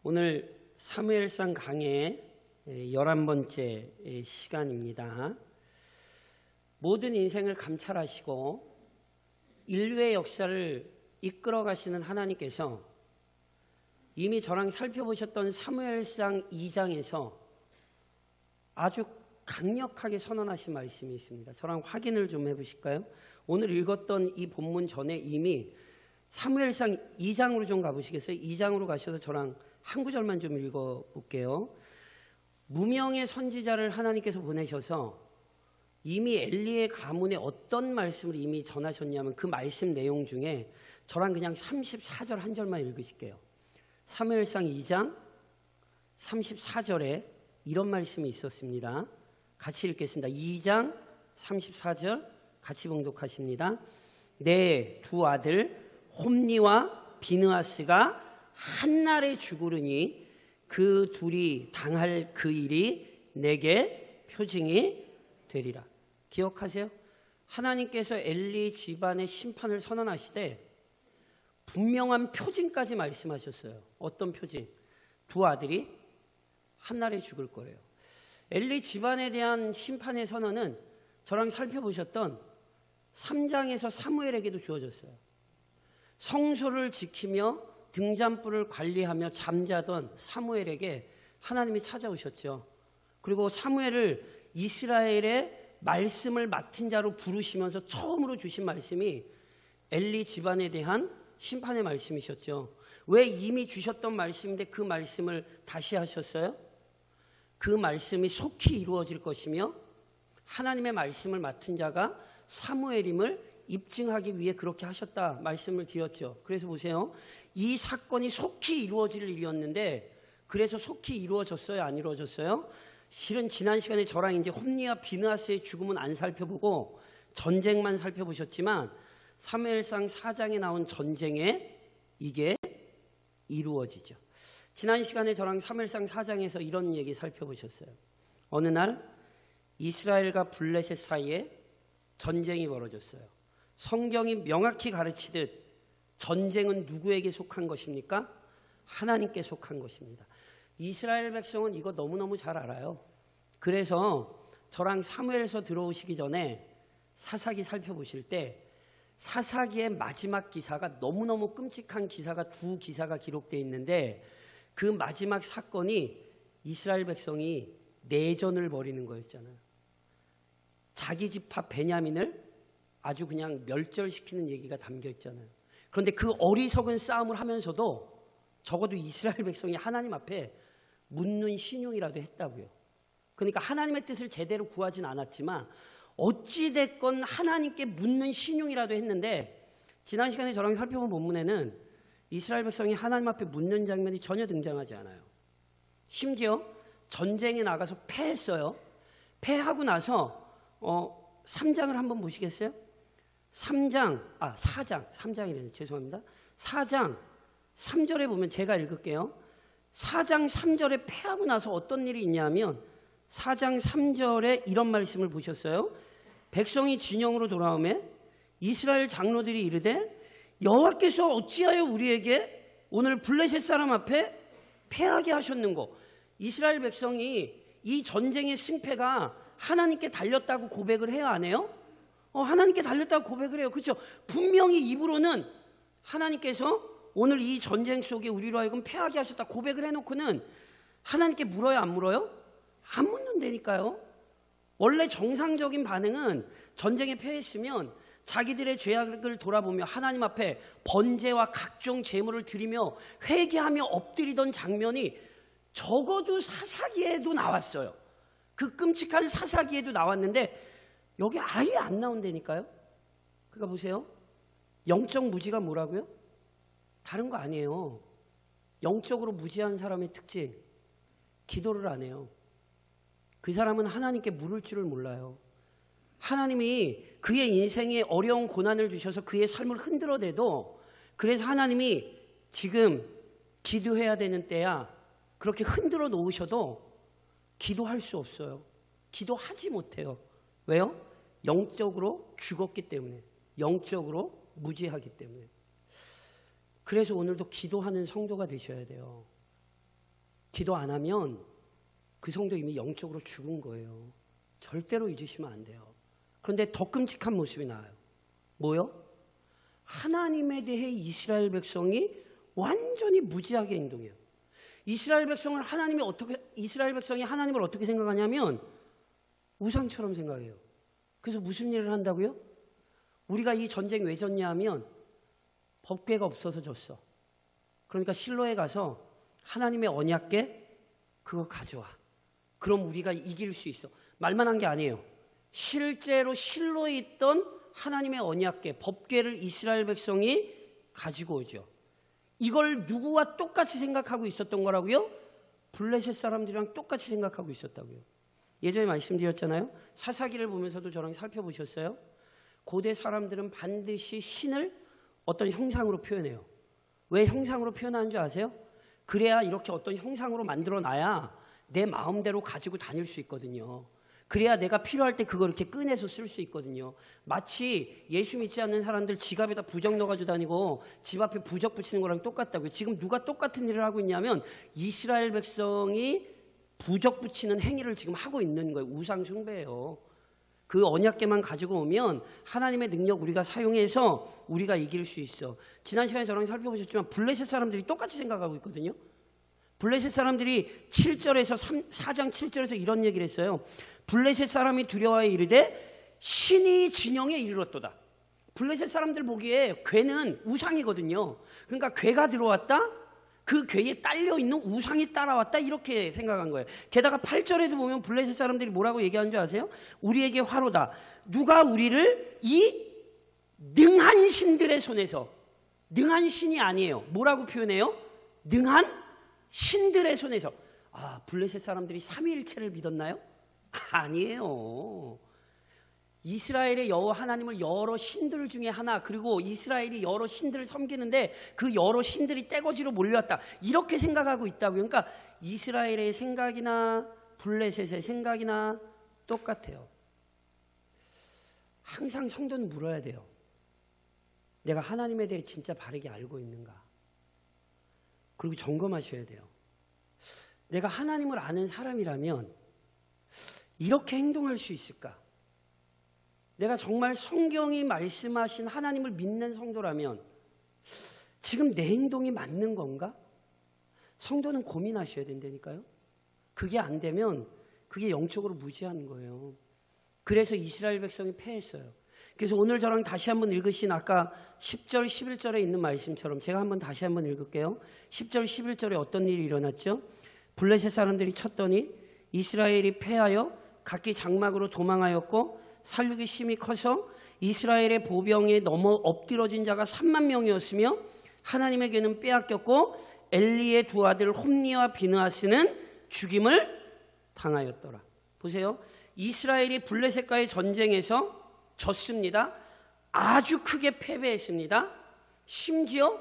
오늘 사무엘상 강의 11번째 시간입니다. 모든 인생을 감찰하시고 인류의 역사를 이끌어 가시는 하나님께서 이미 저랑 살펴보셨던 사무엘상 2장에서 아주 강력하게 선언하신 말씀이 있습니다. 저랑 확인을 좀 해보실까요? 오늘 읽었던 이 본문 전에 이미 사무엘상 2장으로 좀 가보시겠어요? 2장으로 가셔서 저랑 한 구절만 좀 읽어볼게요. 무명의 선지자를 하나님께서 보내셔서 이미 엘리의 가문에 어떤 말씀을 이미 전하셨냐면 그 말씀 내용 중에 저랑 그냥 34절 한 절만 읽으실게요. 사무엘상 2장 34절에 이런 말씀이 있었습니다. 같이 읽겠습니다. 2장 34절 같이 봉독하십니다. 내 두 아들 홈니와 비느하스가 한날에 죽으리니 그 둘이 당할 그 일이 내게 표징이 되리라. 기억하세요? 하나님께서 엘리 집안의 심판을 선언하시되 분명한 표징까지 말씀하셨어요. 어떤 표징? 두 아들이 한날에 죽을 거래요. 엘리 집안에 대한 심판의 선언은 저랑 살펴보셨던 3장에서 사무엘에게도 주어졌어요. 성소를 지키며 등잔불을 관리하며 잠자던 사무엘에게 하나님이 찾아오셨죠. 그리고 사무엘을 이스라엘의 말씀을 맡은 자로 부르시면서 처음으로 주신 말씀이 엘리 집안에 대한 심판의 말씀이셨죠. 왜 이미 주셨던 말씀인데 그 말씀을 다시 하셨어요? 그 말씀이 속히 이루어질 것이며 하나님의 말씀을 맡은 자가 사무엘임을 입증하기 위해 그렇게 하셨다 말씀을 드렸죠. 그래서 보세요. 이 사건이 속히 이루어질 일이었는데 그래서 속히 이루어졌어요? 안 이루어졌어요? 실은 지난 시간에 저랑 이제 홈니와 비느하스의 죽음은 안 살펴보고 전쟁만 살펴보셨지만 사무엘상 4장에 나온 전쟁에 이게 이루어지죠. 지난 시간에 저랑 사무엘상 4장에서 이런 얘기 살펴보셨어요. 어느 날 이스라엘과 블레셋 사이에 전쟁이 벌어졌어요. 성경이 명확히 가르치듯 전쟁은 누구에게 속한 것입니까? 하나님께 속한 것입니다. 이스라엘 백성은 이거 너무너무 잘 알아요. 그래서 저랑 사무엘서 들어오시기 전에 사사기 살펴보실 때 사사기의 마지막 기사가 너무너무 끔찍한 기사가 두 기사가 기록되어 있는데 그 마지막 사건이 이스라엘 백성이 내전을 벌이는 거였잖아요. 자기 지파 베냐민을 아주 그냥 멸절시키는 얘기가 담겨 있잖아요. 그런데 그 어리석은 싸움을 하면서도 적어도 이스라엘 백성이 하나님 앞에 묻는 신용이라도 했다고요. 그러니까 하나님의 뜻을 제대로 구하진 않았지만 어찌됐건 하나님께 묻는 신용이라도 했는데 지난 시간에 저랑 살펴본 본문에는 이스라엘 백성이 하나님 앞에 묻는 장면이 전혀 등장하지 않아요. 심지어 전쟁에 나가서 패했어요. 패하고 나서 3장을 한번 보시겠어요? 4장이래요. 죄송합니다. 4장 3절에 보면 제가 읽을게요. 4장 3절에 패하고 나서 어떤 일이 있냐면 4장 3절에 이런 말씀을 보셨어요. 백성이 진영으로 돌아오매 이스라엘 장로들이 이르되 여호와께서 어찌하여 우리에게 오늘 블레셋 사람 앞에 패하게 하셨는고. 이스라엘 백성이 이 전쟁의 승패가 하나님께 달렸다고 고백을 해요, 안 해요? 하나님께 달렸다고 고백을 해요. 그렇죠? 분명히 입으로는 하나님께서 오늘 이 전쟁 속에 우리로 하여금 패하게 하셨다 고백을 해놓고는 하나님께 물어요, 안 물어요? 안 묻는다니까요. 원래 정상적인 반응은 전쟁에 패했으면 자기들의 죄악을 돌아보며 하나님 앞에 번제와 각종 제물을 드리며 회개하며 엎드리던 장면이 적어도 사사기에도 나왔어요. 그 끔찍한 사사기에도 나왔는데 여기 아예 안 나온다니까요. 그러니까 보세요. 영적 무지가 뭐라고요? 다른 거 아니에요. 영적으로 무지한 사람의 특징, 기도를 안 해요. 그 사람은 하나님께 물을 줄을 몰라요. 하나님이 그의 인생에 어려운 고난을 주셔서 그의 삶을 흔들어대도 그래서 하나님이 지금 기도해야 되는 때야 그렇게 흔들어 놓으셔도 기도할 수 없어요. 기도하지 못해요. 왜요? 영적으로 죽었기 때문에, 영적으로 무지하기 때문에. 그래서 오늘도 기도하는 성도가 되셔야 돼요. 기도 안 하면 그 성도 이미 영적으로 죽은 거예요. 절대로 잊으시면 안 돼요. 그런데 더 끔찍한 모습이 나와요. 뭐요? 하나님에 대해 이스라엘 백성이 완전히 무지하게 행동해요. 이스라엘 백성이 하나님을 어떻게 생각하냐면 우상처럼 생각해요. 그래서 무슨 일을 한다고요? 우리가 이 전쟁 왜 졌냐 하면 법궤가 없어서 졌어. 그러니까 실로에 가서 하나님의 언약궤 그거 가져와. 그럼 우리가 이길 수 있어. 말만 한 게 아니에요. 실제로 실로에 있던 하나님의 언약궤, 법궤를 이스라엘 백성이 가지고 오죠. 이걸 누구와 똑같이 생각하고 있었던 거라고요? 블레셋 사람들이랑 똑같이 생각하고 있었다고요. 예전에 말씀드렸잖아요. 사사기를 보면서도 저랑 살펴보셨어요? 고대 사람들은 반드시 신을 어떤 형상으로 표현해요. 왜 형상으로 표현하는 줄 아세요? 그래야 이렇게 어떤 형상으로 만들어놔야 내 마음대로 가지고 다닐 수 있거든요. 그래야 내가 필요할 때 그걸 이렇게 꺼내서 쓸 수 있거든요. 마치 예수 믿지 않는 사람들 지갑에다 부적 넣어가지고 다니고 집 앞에 부적 붙이는 거랑 똑같다고요. 지금 누가 똑같은 일을 하고 있냐면 이스라엘 백성이 부적 붙이는 행위를 지금 하고 있는 거예요. 우상 숭배예요. 그 언약궤만 가지고 오면 하나님의 능력 우리가 사용해서 우리가 이길 수 있어. 지난 시간에 저랑 살펴보셨지만 블레셋 사람들이 똑같이 생각하고 있거든요. 블레셋 사람들이 4장 7절에서 이런 얘기를 했어요. 블레셋 사람이 두려워하여 이르되 신이 진영에 이르렀도다. 블레셋 사람들 보기에 궤는 우상이거든요. 그러니까 궤가 들어왔다. 그 궤에 딸려있는 우상이 따라왔다 이렇게 생각한 거예요. 게다가 8절에도 보면 블레셋 사람들이 뭐라고 얘기하는 줄 아세요? 우리에게 화로다. 누가 우리를 이 능한 신들의 손에서, 능한 신이 아니에요. 뭐라고 표현해요? 능한 신들의 손에서. 아, 블레셋 사람들이 삼위일체를 믿었나요? 아니에요. 이스라엘의 여호와 하나님을 여러 신들 중에 하나, 그리고 이스라엘이 여러 신들을 섬기는데 그 여러 신들이 떼거지로 몰려왔다 이렇게 생각하고 있다고요. 그러니까 이스라엘의 생각이나 블레셋의 생각이나 똑같아요. 항상 성도는 물어야 돼요. 내가 하나님에 대해 진짜 바르게 알고 있는가? 그리고 점검하셔야 돼요. 내가 하나님을 아는 사람이라면 이렇게 행동할 수 있을까? 내가 정말 성경이 말씀하신 하나님을 믿는 성도라면 지금 내 행동이 맞는 건가? 성도는 고민하셔야 된다니까요. 그게 안 되면 그게 영적으로 무지한 거예요. 그래서 이스라엘 백성이 패했어요. 그래서 오늘 저랑 다시 한번 읽으신 아까 10절, 11절에 있는 말씀처럼 제가 한번 다시 한번 읽을게요. 10절, 11절에 어떤 일이 일어났죠? 블레셋 사람들이 쳤더니 이스라엘이 패하여 각기 장막으로 도망하였고 살육이 심히 커서 이스라엘의 보병에 넘어 엎드러진 자가 3만 명이었으며 하나님의 궤는 빼앗겼고 엘리의 두 아들 홈니와 비느하스는 죽임을 당하였더라. 보세요. 이스라엘이 블레셋과의 전쟁에서 졌습니다. 아주 크게 패배했습니다. 심지어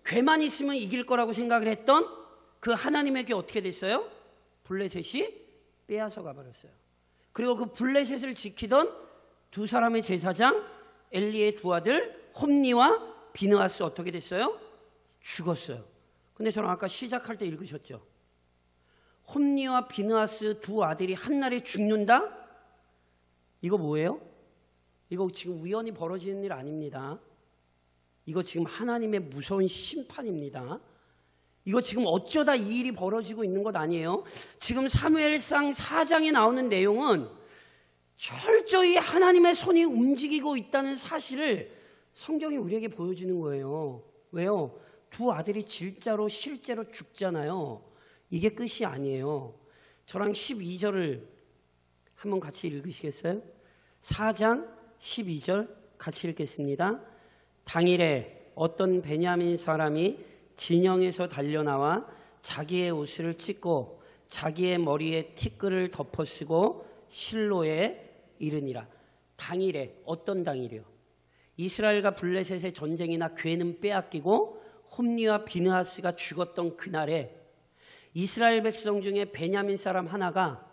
궤만 있으면 이길 거라고 생각을 했던 그 하나님의 궤 어떻게 됐어요? 블레셋이 빼앗아 가버렸어요. 그리고 그 블레셋을 지키던 두 사람의 제사장 엘리의 두 아들 홈니와 비느하스 어떻게 됐어요? 죽었어요. 근데 저는 아까 시작할 때 읽으셨죠? 홈니와 비느하스 두 아들이 한날에 죽는다? 이거 뭐예요? 이거 지금 우연히 벌어지는 일 아닙니다. 이거 지금 하나님의 무서운 심판입니다. 이거 지금 어쩌다 이 일이 벌어지고 있는 것 아니에요? 지금 사무엘상 4장에 나오는 내용은 철저히 하나님의 손이 움직이고 있다는 사실을 성경이 우리에게 보여주는 거예요. 왜요? 두 아들이 실제로 죽잖아요. 이게 끝이 아니에요. 저랑 12절을 한번 같이 읽으시겠어요? 4장 12절 같이 읽겠습니다. 당일에 어떤 베냐민 사람이 진영에서 달려나와 자기의 옷을 찢고 자기의 머리에 티끌을 덮어쓰고 실로에 이르니라. 당일에, 어떤 당일이요? 이스라엘과 블레셋의 전쟁이나 궤는 빼앗기고 홈니와 비느하스가 죽었던 그날에 이스라엘 백성 중에 베냐민 사람 하나가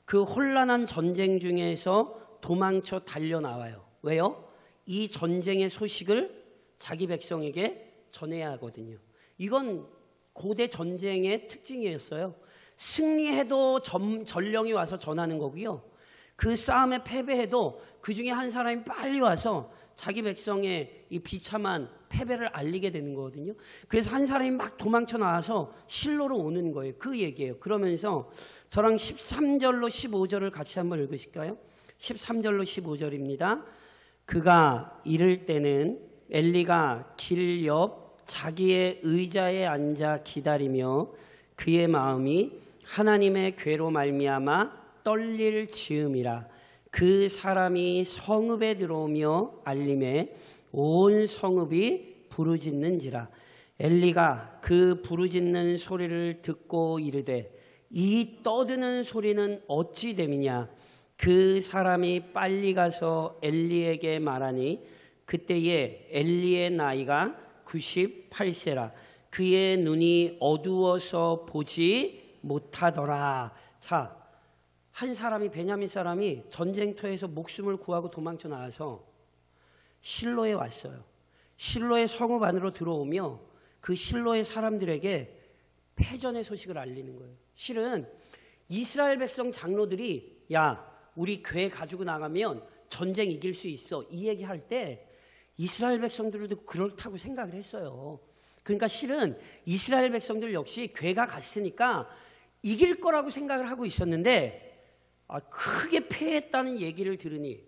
그 혼란한 전쟁 중에서 도망쳐 달려나와요. 왜요? 이 전쟁의 소식을 자기 백성에게 전해야 하거든요. 이건 고대 전쟁의 특징이었어요. 승리해도 전령이 와서 전하는 거고요. 그 싸움에 패배해도 그 중에 한 사람이 빨리 와서 자기 백성의 이 비참한 패배를 알리게 되는 거거든요. 그래서 한 사람이 막 도망쳐 나와서 실로로 오는 거예요. 그 얘기예요. 그러면서 저랑 13절로 15절을 같이 한번 읽으실까요? 13절로 15절입니다. 그가 이를 때는 엘리가 길 옆 자기의 의자에 앉아 기다리며 그의 마음이 하나님의 괴로 말미암아 떨릴 즈음이라. 그 사람이 성읍에 들어오며 알림에 온 성읍이 부르짖는지라. 엘리가 그 부르짖는 소리를 듣고 이르되 이 떠드는 소리는 어찌 됨이냐. 그 사람이 빨리 가서 엘리에게 말하니 그때에 엘리의 나이가 98세라. 그의 눈이 어두워서 보지 못하더라. 자, 한 사람이, 베냐민 사람이 전쟁터에서 목숨을 구하고 도망쳐 나와서 실로에 왔어요. 실로의 성읍 안으로 들어오며 그 실로의 사람들에게 패전의 소식을 알리는 거예요. 실은 이스라엘 백성 장로들이 야, 우리 교회 가지고 나가면 전쟁 이길 수 있어, 이 얘기할 때 이스라엘 백성들도 그렇다고 생각을 했어요. 그러니까 실은 이스라엘 백성들 역시 교회가 갔으니까 이길 거라고 생각을 하고 있었는데 크게 패했다는 얘기를 들으니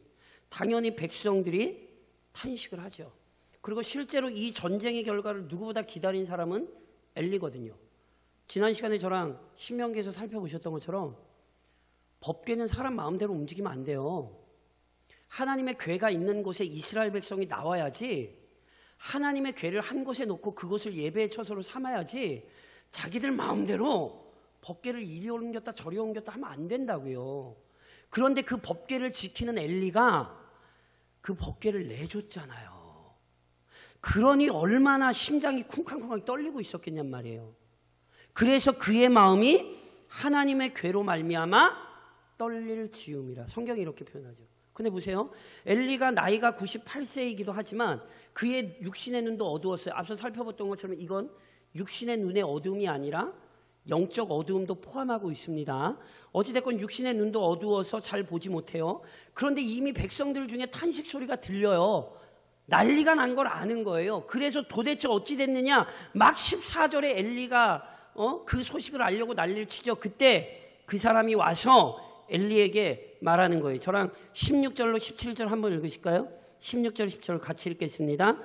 당연히 백성들이 탄식을 하죠. 그리고 실제로 이 전쟁의 결과를 누구보다 기다린 사람은 엘리거든요. 지난 시간에 저랑 신명기에서 살펴보셨던 것처럼 법궤는 사람 마음대로 움직이면 안 돼요. 하나님의 궤가 있는 곳에 이스라엘 백성이 나와야지, 하나님의 궤를 한 곳에 놓고 그곳을 예배의 처소로 삼아야지 자기들 마음대로 법궤를 이리 옮겼다 저리 옮겼다 하면 안 된다고요. 그런데 그 법궤를 지키는 엘리가 그 법궤를 내줬잖아요. 그러니 얼마나 심장이 쿵쾅쿵쾅 떨리고 있었겠냔 말이에요. 그래서 그의 마음이 하나님의 궤로 말미암아 떨릴 즈음이라. 성경이 이렇게 표현하죠. 근데 보세요. 엘리가 나이가 98세이기도 하지만 그의 육신의 눈도 어두웠어요. 앞서 살펴봤던 것처럼 이건 육신의 눈의 어두움이 아니라 영적 어두움도 포함하고 있습니다. 어찌됐건 육신의 눈도 어두워서 잘 보지 못해요. 그런데 이미 백성들 중에 탄식 소리가 들려요. 난리가 난 걸 아는 거예요. 그래서 도대체 어찌 됐느냐, 막 14절에 엘리가 그 소식을 알려고 난리를 치죠. 그때 그 사람이 와서 엘리에게 말하는 거예요. 저랑 16절로 17절 한번 읽으실까요? 16절 17절 같이 읽겠습니다.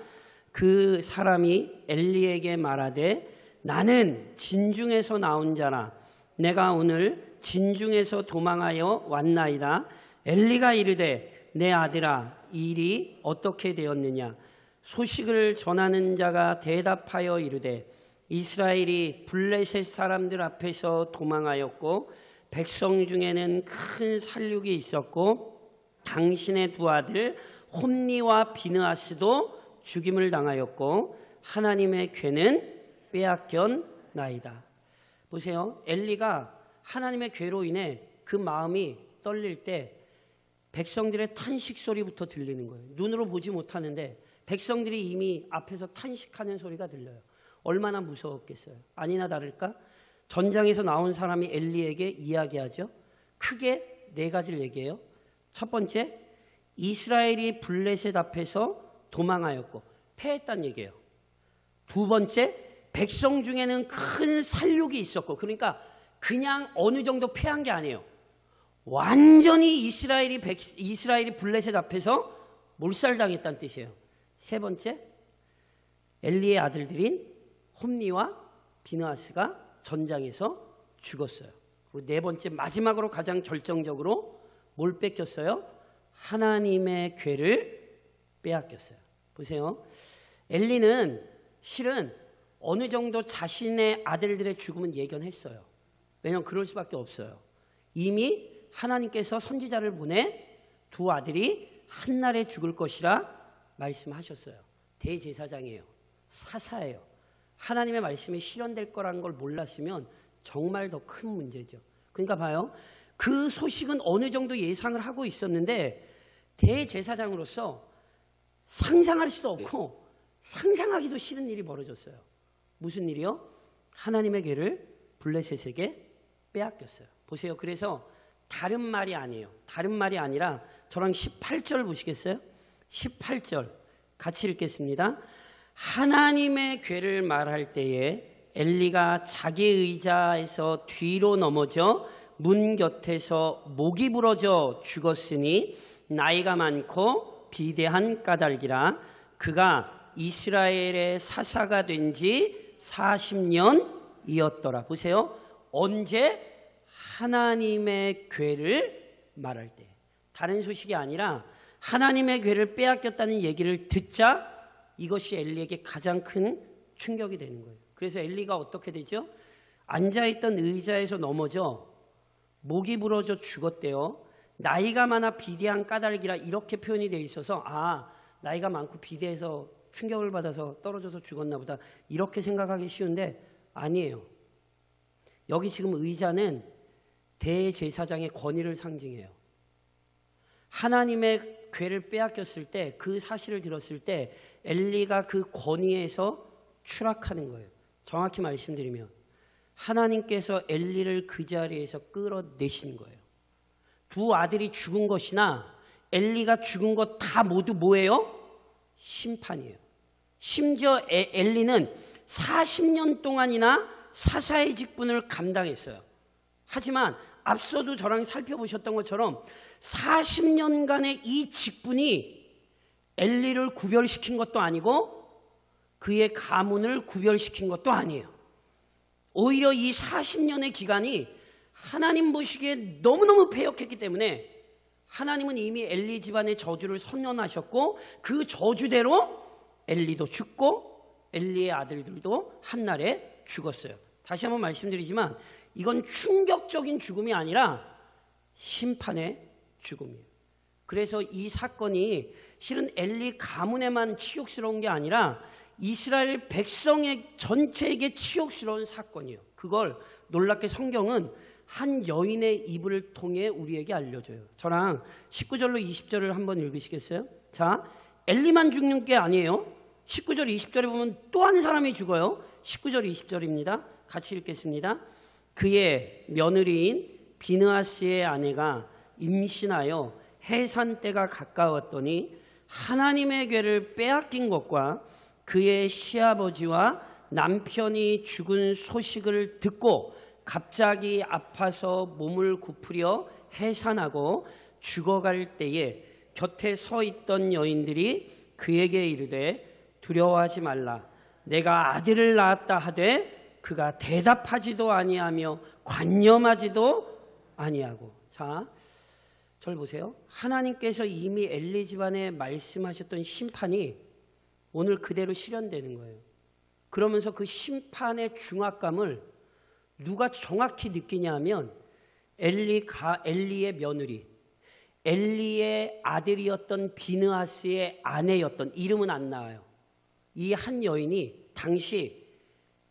그 사람이 엘리에게 말하되 나는 진중에서 나온 자라. 내가 오늘 진중에서 도망하여 왔나이다. 엘리가 이르되 내 아들아, 이 일이 어떻게 되었느냐. 소식을 전하는 자가 대답하여 이르되 이스라엘이 블레셋 사람들 앞에서 도망하였고 백성 중에는 큰 살육이 있었고 당신의 두 아들 홈니와 비느하스도 죽임을 당하였고 하나님의 궤는 빼앗겼나이다. 보세요. 엘리가 하나님의 궤로 인해 그 마음이 떨릴 때 백성들의 탄식 소리부터 들리는 거예요. 눈으로 보지 못하는데 백성들이 이미 앞에서 탄식하는 소리가 들려요. 얼마나 무서웠겠어요. 아니나 다를까 전장에서 나온 사람이 엘리에게 이야기하죠. 크게 네 가지를 얘기해요. 첫 번째, 이스라엘이 블레셋 앞에서 도망하였고 패했다는 얘기예요. 두 번째, 백성 중에는 큰 살육이 있었고, 그러니까 그냥 어느 정도 패한 게 아니에요. 완전히 이스라엘이 블레셋 앞에서 몰살당했다는 뜻이에요. 세 번째, 엘리의 아들들인 홈니와 비느하스가 전장에서 죽었어요. 그리고 네 번째, 마지막으로 가장 결정적으로 뭘 뺏겼어요? 하나님의 궤를 빼앗겼어요. 보세요. 엘리는 실은 어느 정도 자신의 아들들의 죽음은 예견했어요. 왜냐하면 그럴 수밖에 없어요. 이미 하나님께서 선지자를 보내 두 아들이 한날에 죽을 것이라 말씀하셨어요. 대제사장이에요. 사사예요. 하나님의 말씀이 실현될 거라는 걸 몰랐으면 정말 더 큰 문제죠. 그러니까 봐요. 그 소식은 어느 정도 예상을 하고 있었는데 대제사장으로서 상상할 수도 없고 상상하기도 싫은 일이 벌어졌어요. 무슨 일이요? 하나님의 괴를 블레셋에게 빼앗겼어요. 보세요. 그래서 다른 말이 아니에요. 다른 말이 아니라 저랑 18절 보시겠어요? 18절 같이 읽겠습니다. 하나님의 괴를 말할 때에 엘리가 자기 의자에서 뒤로 넘어져 문 곁에서 목이 부러져 죽었으니 나이가 많고 비대한 까닭이라. 그가 이스라엘의 사사가 된 지 40년이었더라. 보세요. 언제? 하나님의 괴를 말할 때. 다른 소식이 아니라 하나님의 괴를 빼앗겼다는 얘기를 듣자 이것이 엘리에게 가장 큰 충격이 되는 거예요. 그래서 엘리가 어떻게 되죠? 앉아있던 의자에서 넘어져 목이 부러져 죽었대요. 나이가 많아 비대한 까닭이라 이렇게 표현이 되어 있어서 나이가 많고 비대해서 충격을 받아서 떨어져서 죽었나 보다 이렇게 생각하기 쉬운데 아니에요. 여기 지금 의자는 대제사장의 권위를 상징해요. 하나님의 괴를 빼앗겼을 때 그 사실을 들었을 때 엘리가 그 권위에서 추락하는 거예요. 정확히 말씀드리면 하나님께서 엘리를 그 자리에서 끌어내시는 거예요. 두 아들이 죽은 것이나 엘리가 죽은 것 다 모두 뭐예요? 심판이에요. 심지어 엘리는 40년 동안이나 사사의 직분을 감당했어요. 하지만 앞서도 저랑 살펴보셨던 것처럼 40년간의 이 직분이 엘리를 구별시킨 것도 아니고 그의 가문을 구별시킨 것도 아니에요. 오히려 이 40년의 기간이 하나님 보시기에 너무너무 패역했기 때문에 하나님은 이미 엘리 집안의 저주를 선언하셨고 그 저주대로 엘리도 죽고 엘리의 아들들도 한날에 죽었어요. 다시 한번 말씀드리지만 이건 충격적인 죽음이 아니라 심판의 죽음이에요. 그래서 이 사건이 실은 엘리 가문에만 치욕스러운 게 아니라 이스라엘 백성의 전체에게 치욕스러운 사건이에요. 그걸 놀랍게 성경은 한 여인의 입을 통해 우리에게 알려줘요. 저랑 19절로 20절을 한번 읽으시겠어요? 자, 엘리만 죽는 게 아니에요. 19절 20절에 보면 또 한 사람이 죽어요. 19절 20절입니다. 같이 읽겠습니다. 그의 며느리인 비느하스의 아내가 임신하여 해산 때가 가까웠더니 하나님의 괴를 빼앗긴 것과 그의 시아버지와 남편이 죽은 소식을 듣고 갑자기 아파서 몸을 굽으려 해산하고 죽어갈 때에 곁에 서 있던 여인들이 그에게 이르되 두려워하지 말라. 내가 아들을 낳았다 하되 그가 대답하지도 아니하며 관념하지도 아니하고. 자, 절 보세요. 하나님께서 이미 엘리 집안에 말씀하셨던 심판이 오늘 그대로 실현되는 거예요. 그러면서 그 심판의 중압감을 누가 정확히 느끼냐면 엘리의 며느리, 엘리의 아들이었던 비느하스의 아내였던, 이름은 안 나와요. 이 한 여인이 당시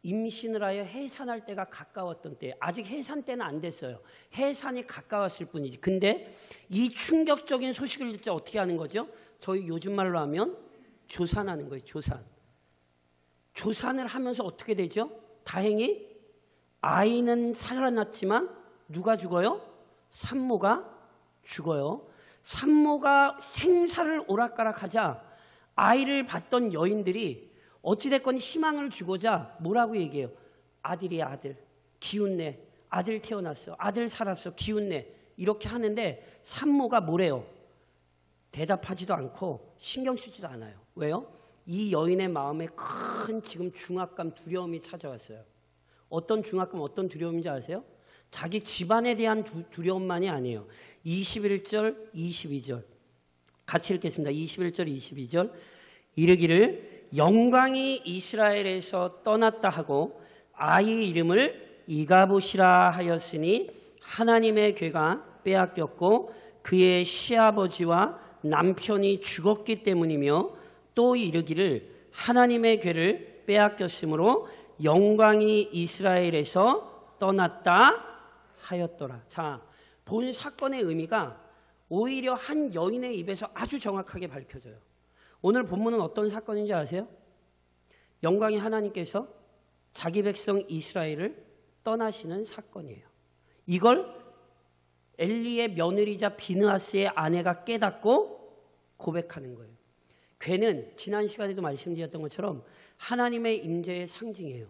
임신을 하여 해산할 때가 가까웠던 때, 아직 해산 때는 안 됐어요. 해산이 가까웠을 뿐이지. 근데 이 충격적인 소식을 듣자 어떻게 하는 거죠? 저희 요즘 말로 하면 조산하는 거예요. 조산. 조산을 하면서 어떻게 되죠? 다행히 아이는 살아났지만 누가 죽어요? 산모가 죽어요. 산모가 생사를 오락가락하자 아이를 받던 여인들이 어찌됐건 희망을 주고자 뭐라고 얘기해요? 아들이야 아들, 기운내, 아들 태어났어, 아들 살았어, 기운내, 이렇게 하는데 산모가 뭐래요? 대답하지도 않고 신경 쓰지도 않아요. 왜요? 이 여인의 마음에 큰 지금 중압감, 두려움이 찾아왔어요. 어떤 중압감, 어떤 두려움인지 아세요? 자기 집안에 대한 두려움만이 아니에요. 21절, 22절 같이 읽겠습니다. 21절, 22절 이르기를 영광이 이스라엘에서 떠났다 하고 아이 이름을 이가봇이라 하였으니 하나님의 괴가 빼앗겼고 그의 시아버지와 남편이 죽었기 때문이며 또 이르기를 하나님의 괴를 빼앗겼으므로 영광이 이스라엘에서 떠났다 하였더라. 자, 본 사건의 의미가 오히려 한 여인의 입에서 아주 정확하게 밝혀져요. 오늘 본문은 어떤 사건인지 아세요? 영광이 하나님께서 자기 백성 이스라엘을 떠나시는 사건이에요. 이걸 엘리의 며느리자 비느하스의 아내가 깨닫고 고백하는 거예요. 괴는 지난 시간에도 말씀드렸던 것처럼 하나님의 임재의 상징이에요.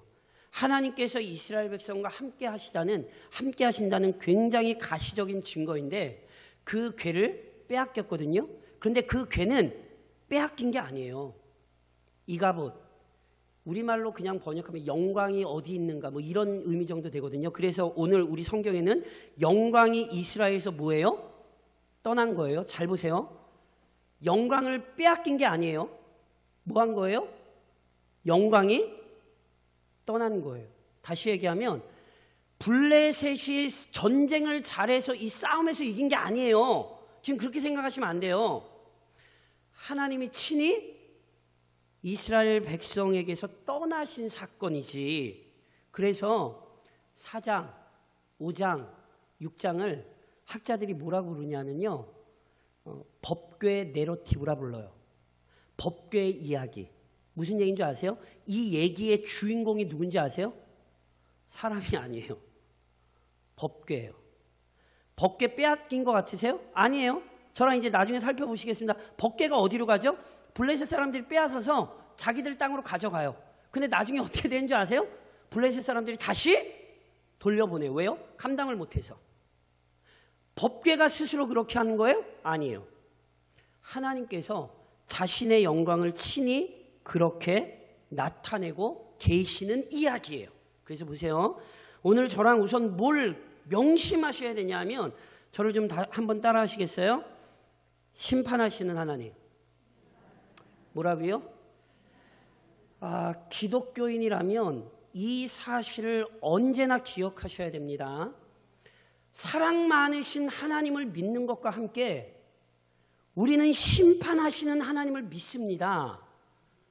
하나님께서 이스라엘 백성과 함께 하신다는 굉장히 가시적인 증거인데 그 괴를 빼앗겼거든요. 그런데 그 괴는 빼앗긴 게 아니에요. 이가봇, 우리말로 그냥 번역하면 영광이 어디 있는가 뭐 이런 의미 정도 되거든요. 그래서 오늘 우리 성경에는 영광이 이스라엘에서 뭐예요? 떠난 거예요. 잘 보세요. 영광을 빼앗긴 게 아니에요. 뭐 한 거예요? 영광이 떠난 거예요. 다시 얘기하면 블레셋이 전쟁을 잘해서 이 싸움에서 이긴 게 아니에요. 지금 그렇게 생각하시면 안 돼요. 하나님이 친히 이스라엘 백성에게서 떠나신 사건이지. 그래서 4장, 5장, 6장을 학자들이 뭐라고 부르냐면요. 법궤 내러티브라 불러요. 법궤 이야기. 무슨 얘기인 줄 아세요? 이 얘기의 주인공이 누군지 아세요? 사람이 아니에요. 법궤예요. 법궤 빼앗긴 것 같으세요? 아니에요. 저랑 이제 나중에 살펴보시겠습니다. 법궤가 어디로 가죠? 블레셋 사람들이 빼앗아서 자기들 땅으로 가져가요. 근데 나중에 어떻게 되는 줄 아세요? 블레셋 사람들이 다시 돌려보내요. 왜요? 감당을 못해서. 법궤가 스스로 그렇게 하는 거예요? 아니에요. 하나님께서 자신의 영광을 친히 그렇게 나타내고 계시는 이야기예요. 그래서 보세요. 오늘 저랑 우선 뭘 명심하셔야 되냐면 저를 좀 한번 따라 하시겠어요? 심판하시는 하나님. 뭐라고요? 기독교인이라면 이 사실을 언제나 기억하셔야 됩니다. 사랑 많으신 하나님을 믿는 것과 함께 우리는 심판하시는 하나님을 믿습니다.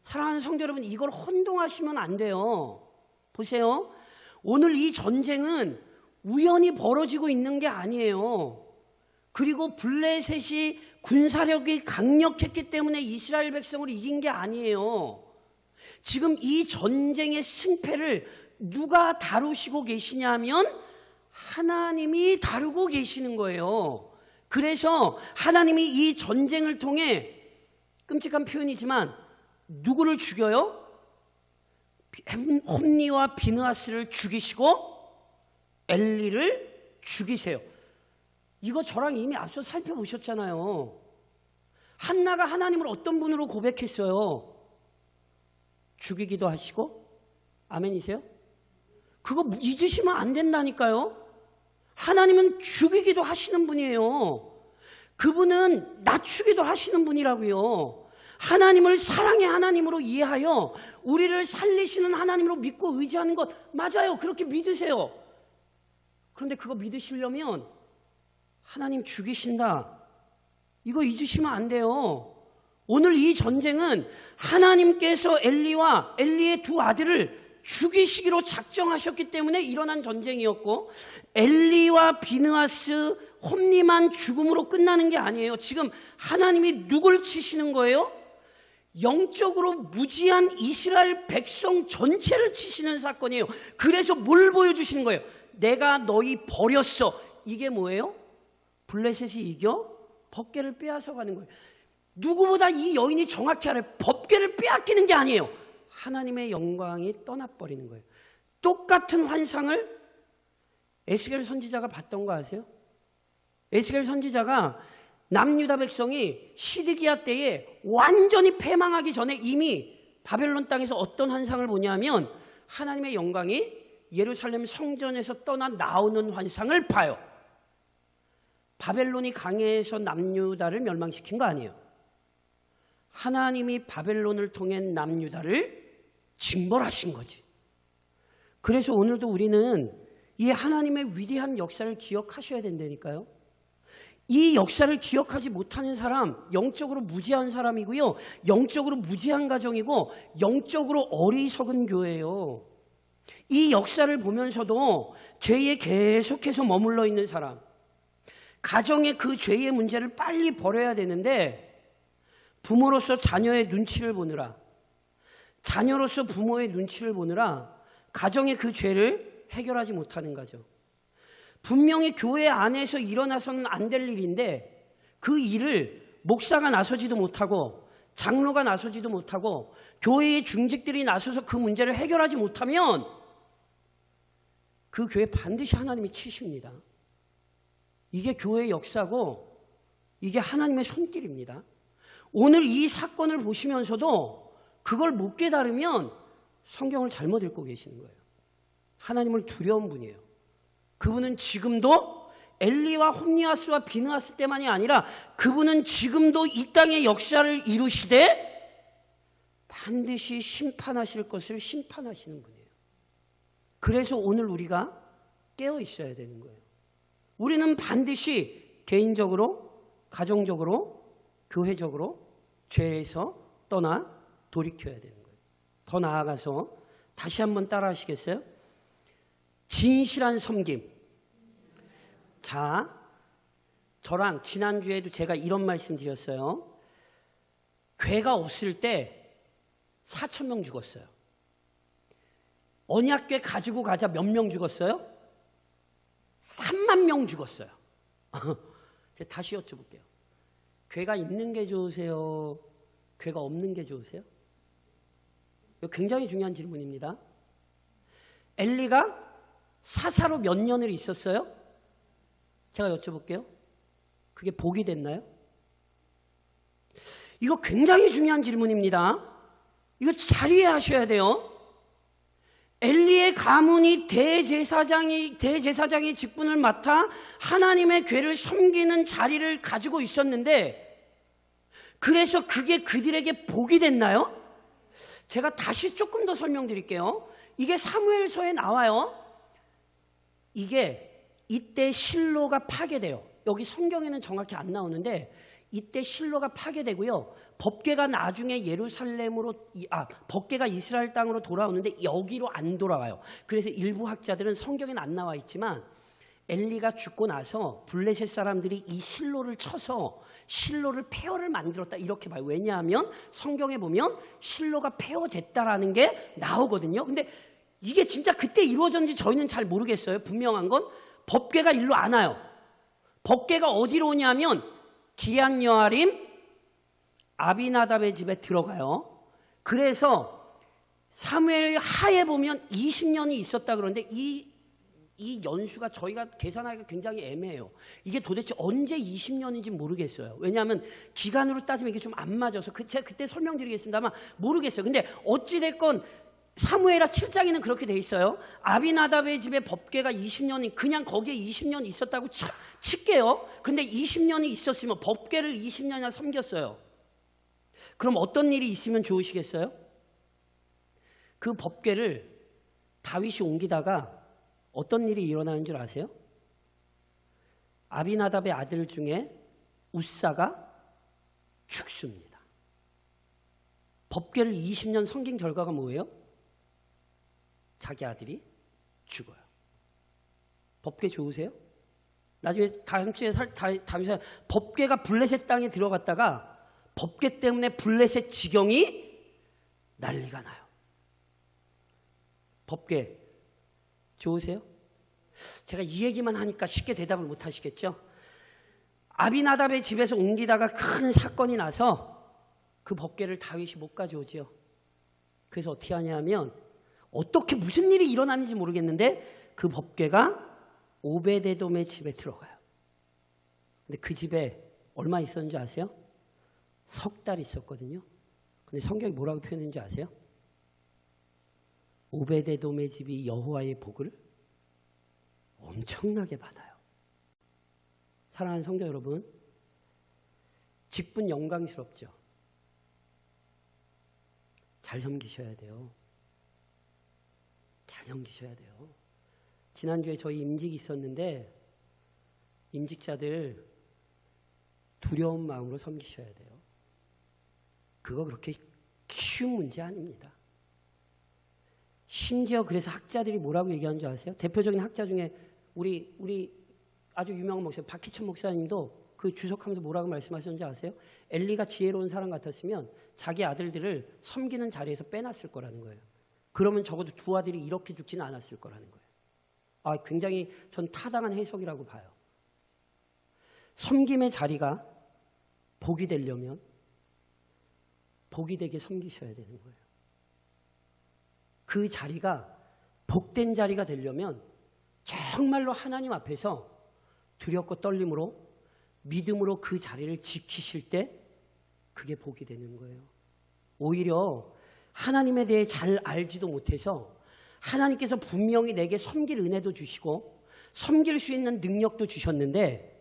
사랑하는 성도 여러분, 이걸 혼동하시면 안 돼요. 보세요. 오늘 이 전쟁은 우연히 벌어지고 있는 게 아니에요. 그리고 블레셋이 군사력이 강력했기 때문에 이스라엘 백성을 이긴 게 아니에요. 지금 이 전쟁의 승패를 누가 다루시고 계시냐면 하나님이 다루고 계시는 거예요. 그래서 하나님이 이 전쟁을 통해 끔찍한 표현이지만 누구를 죽여요? 홈니와 비느하스를 죽이시고 엘리를 죽이세요. 이거 저랑 이미 앞서 살펴보셨잖아요. 한나가 하나님을 어떤 분으로 고백했어요? 죽이기도 하시고, 아멘이세요? 그거 잊으시면 안 된다니까요. 하나님은 죽이기도 하시는 분이에요. 그분은 낮추기도 하시는 분이라고요. 하나님을 사랑의 하나님으로 이해하여 우리를 살리시는 하나님으로 믿고 의지하는 것 맞아요. 그렇게 믿으세요. 그런데 그거 믿으시려면 하나님 죽이신다. 이거 잊으시면 안 돼요. 오늘 이 전쟁은 하나님께서 엘리와 엘리의 두 아들을 죽이시기로 작정하셨기 때문에 일어난 전쟁이었고 엘리와 비느하스 홈니만 죽음으로 끝나는 게 아니에요. 지금 하나님이 누굴 치시는 거예요? 영적으로 무지한 이스라엘 백성 전체를 치시는 사건이에요. 그래서 뭘 보여주시는 거예요? 내가 너희 버렸어. 이게 뭐예요? 블레셋이 이겨 법궤를 빼앗아 가는 거예요. 누구보다 이 여인이 정확히 알아요. 법궤를 빼앗기는 게 아니에요. 하나님의 영광이 떠나버리는 거예요. 똑같은 환상을 에스겔 선지자가 봤던 거 아세요? 에스겔 선지자가 남유다 백성이 시드기야 때에 완전히 패망하기 전에 이미 바벨론 땅에서 어떤 환상을 보냐면 하나님의 영광이 예루살렘 성전에서 떠나 나오는 환상을 봐요. 바벨론이 강해서 남유다를 멸망시킨 거 아니에요. 하나님이 바벨론을 통해 남유다를 징벌하신 거지. 그래서 오늘도 우리는 이 하나님의 위대한 역사를 기억하셔야 된다니까요. 이 역사를 기억하지 못하는 사람, 영적으로 무지한 사람이고요. 영적으로 무지한 가정이고 영적으로 어리석은 교회예요. 이 역사를 보면서도 죄에 계속해서 머물러 있는 사람, 가정의 그 죄의 문제를 빨리 버려야 되는데 부모로서 자녀의 눈치를 보느라, 자녀로서 부모의 눈치를 보느라 가정의 그 죄를 해결하지 못하는 거죠. 분명히 교회 안에서 일어나서는 안 될 일인데 그 일을 목사가 나서지도 못하고 장로가 나서지도 못하고 교회의 중직들이 나서서 그 문제를 해결하지 못하면 그 교회 반드시 하나님이 치십니다. 이게 교회의 역사고 이게 하나님의 손길입니다. 오늘 이 사건을 보시면서도 그걸 못 깨달으면 성경을 잘못 읽고 계시는 거예요. 하나님을 두려운 분이에요. 그분은 지금도 엘리와 홈니아스와 비느하스 때만이 아니라 그분은 지금도 이 땅의 역사를 이루시되 반드시 심판하실 것을 심판하시는 분이에요. 그래서 오늘 우리가 깨어 있어야 되는 거예요. 우리는 반드시 개인적으로, 가정적으로, 교회적으로 죄에서 떠나 돌이켜야 되는 거예요. 더 나아가서 다시 한번 따라 하시겠어요? 진실한 섬김. 자, 저랑 지난주에도 제가 이런 말씀 드렸어요. 괴가 없을 때 4,000명 죽었어요. 언약궤 가지고 가자 몇 명 죽었어요? 3만 명 죽었어요. 제가 다시 여쭤볼게요. 괴가 있는 게 좋으세요? 괴가 없는 게 좋으세요? 이거 굉장히 중요한 질문입니다. 엘리가 사사로 몇 년을 있었어요? 제가 여쭤볼게요. 그게 복이 됐나요? 이거 굉장히 중요한 질문입니다. 이거 잘 이해하셔야 돼요. 엘리의 가문이 대제사장의 직분을 맡아 하나님의 궤를 섬기는 자리를 가지고 있었는데 그래서 그게 그들에게 복이 됐나요? 제가 다시 조금 더 설명드릴게요. 이게 사무엘서에 나와요. 이게 이때 실로가 파괴돼요. 여기 성경에는 정확히 안 나오는데 이때 실로가 파괴되고요. 법궤가 나중에 법궤가 이스라엘 땅으로 돌아오는데 여기로 안 돌아와요. 그래서 일부 학자들은 성경에는 안 나와 있지만 엘리가 죽고 나서 블레셋 사람들이 이 실로를 쳐서 실로를 폐허를 만들었다 이렇게 봐요. 왜냐하면 성경에 보면 실로가 폐허됐다라는 게 나오거든요. 근데 이게 진짜 그때 이루어졌는지 저희는 잘 모르겠어요. 분명한 건 법궤가 일로 안 와요. 법궤가 어디로 오냐면 기럇 여아림 아비나답의 집에 들어가요. 그래서 사무엘 하에 보면 20년이 있었다 그러는데 이 연수가 저희가 계산하기가 굉장히 애매해요. 이게 도대체 언제 20년인지 모르겠어요. 왜냐하면 기간으로 따지면 이게 좀 안 맞아서 제가 그때 설명드리겠습니다만 모르겠어요. 근데 어찌됐건 사무엘하 7장에는 그렇게 돼 있어요. 아비나답의 집에 법궤가 20년이 그냥 거기에 20년 있었다고 칠게요. 근데 20년이 있었으면 법궤를 20년이나 섬겼어요. 그럼 어떤 일이 있으면 좋으시겠어요? 그 법궤를 다윗이 옮기다가 어떤 일이 일어나는 줄 아세요? 아비나답의 아들 중에 우사가 죽습니다. 법궤를 20년 섬긴 결과가 뭐예요? 자기 아들이 죽어요. 법궤 좋으세요? 나중에 다음 주에 법궤가 블레셋 땅에 들어갔다가 법궤 때문에 블레셋 지경이 난리가 나요. 법궤 좋으세요? 제가 이 얘기만 하니까 쉽게 대답을 못 하시겠죠? 아비나답의 집에서 옮기다가 큰 사건이 나서 그 법궤를 다윗이 못 가져오지요. 그래서 어떻게 하냐면 어떻게 무슨 일이 일어났는지 모르겠는데 그 법궤가 오베데돔의 집에 들어가요. 근데 그 집에 얼마 있었는지 아세요? 석 달 있었거든요. 근데 성경이 뭐라고 표현했는지 아세요? 오베데돔의 집이 여호와의 복을 엄청나게 받아요. 사랑하는 성도 여러분, 직분 영광스럽죠? 잘 섬기셔야 돼요. 잘 섬기셔야 돼요. 지난주에 저희 임직이 있었는데 임직자들 두려운 마음으로 섬기셔야 돼요. 그거 그렇게 쉬운 문제 아닙니다. 심지어 그래서 학자들이 뭐라고 얘기하는 줄 아세요? 대표적인 학자 중에 우리 아주 유명한 목사 박희천 목사님도 그 주석하면서 뭐라고 말씀하셨는지 아세요? 엘리가 지혜로운 사람 같았으면 자기 아들들을 섬기는 자리에서 빼놨을 거라는 거예요. 그러면 적어도 두 아들이 이렇게 죽지는 않았을 거라는 거예요. 굉장히 전 타당한 해석이라고 봐요. 섬김의 자리가 복이 되려면 복이 되게 섬기셔야 되는 거예요. 그 자리가 복된 자리가 되려면 정말로 하나님 앞에서 두렵고 떨림으로 믿음으로 그 자리를 지키실 때 그게 복이 되는 거예요. 오히려 하나님에 대해 잘 알지도 못해서 하나님께서 분명히 내게 섬길 은혜도 주시고 섬길 수 있는 능력도 주셨는데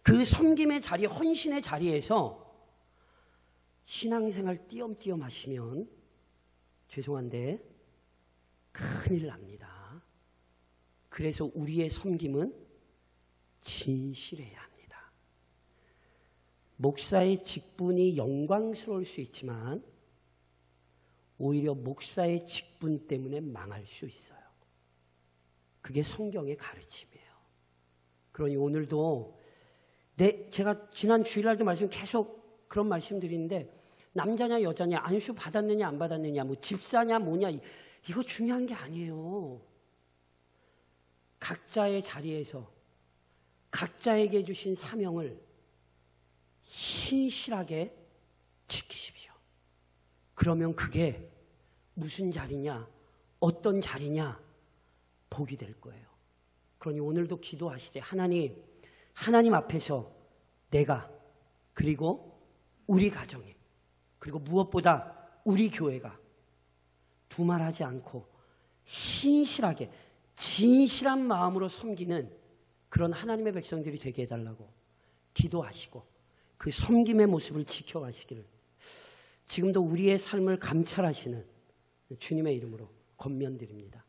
그 섬김의 자리, 헌신의 자리에서 신앙생활 띄엄띄엄 하시면 죄송한데 큰일 납니다. 그래서 우리의 섬김은 진실해야 합니다. 목사의 직분이 영광스러울 수 있지만 오히려 목사의 직분 때문에 망할 수 있어요. 그게 성경의 가르침이에요. 그러니 오늘도 제가 지난 주일날도 계속 그런 말씀 드리는데 남자냐 여자냐 안수 받았느냐 안 받았느냐 뭐 집사냐 뭐냐 이거 중요한 게 아니에요. 각자의 자리에서 각자에게 주신 사명을 신실하게 지키십시오. 그러면 그게 무슨 자리냐 어떤 자리냐 복이 될 거예요. 그러니 오늘도 기도하시되 하나님 앞에서 내가 그리고 우리 가정이 그리고 무엇보다 우리 교회가 두말하지 않고 신실하게 진실한 마음으로 섬기는 그런 하나님의 백성들이 되게 해달라고 기도하시고 그 섬김의 모습을 지켜가시기를 지금도 우리의 삶을 감찰하시는 주님의 이름으로 권면드립니다.